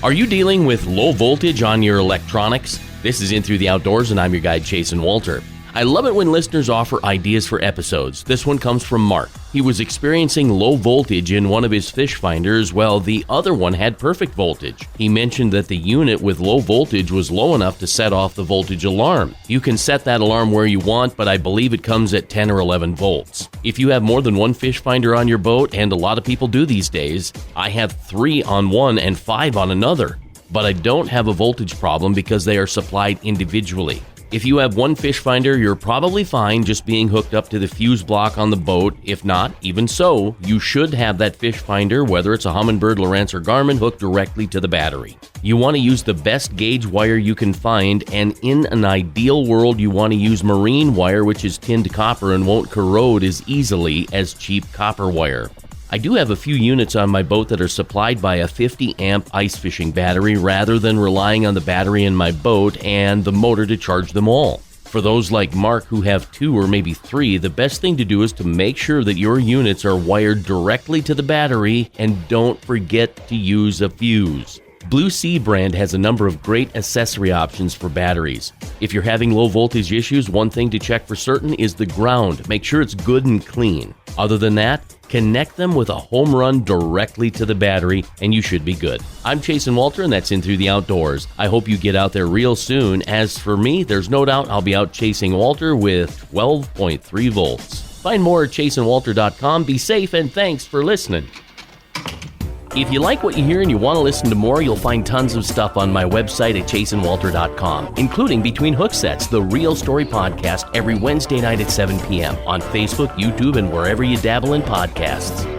Are you dealing with low voltage on your electronics? This is In Through the Outdoors, and I'm your guide, Chasen Walter. I love it when listeners offer ideas for episodes. This one comes from Mark. He was experiencing low voltage in one of his fish finders while the other one had perfect voltage. He mentioned that the unit with low voltage was low enough to set off the voltage alarm. You can set that alarm where you want, but I believe it comes at 10 or 11 volts. If you have more than one fish finder on your boat, and a lot of people do these days, I have 3 on one and 5 on another. But I don't have a voltage problem because they are supplied individually. If you have one fish finder, you're probably fine just being hooked up to the fuse block on the boat. If not, even so, you should have that fish finder, whether it's a Humminbird, Lowrance, or Garmin, hooked directly to the battery. You want to use the best gauge wire you can find, and in an ideal world, you want to use marine wire, which is tinned copper and won't corrode as easily as cheap copper wire. I do have a few units on my boat that are supplied by a 50-amp ice fishing battery rather than relying on the battery in my boat and the motor to charge them all. For those like Mark who have 2 or maybe 3, the best thing to do is to make sure that your units are wired directly to the battery and don't forget to use a fuse. Blue Sea brand has a number of great accessory options for batteries. If you're having low voltage issues, one thing to check for certain is the ground. Make sure it's good and clean. Other than that, connect them with a home run directly to the battery, and you should be good. I'm Chasen Walter, and that's In Through the Outdoors. I hope you get out there real soon. As for me, there's no doubt I'll be out chasing Walter with 12.3 volts. Find more at chasenwalter.com. Be safe, and thanks for listening. If you like what you hear and you want to listen to more, you'll find tons of stuff on my website at chasenwalter.com, including Between Hook Sets, the Real Story podcast, every Wednesday night at 7 p.m. on Facebook, YouTube, and wherever you dabble in podcasts.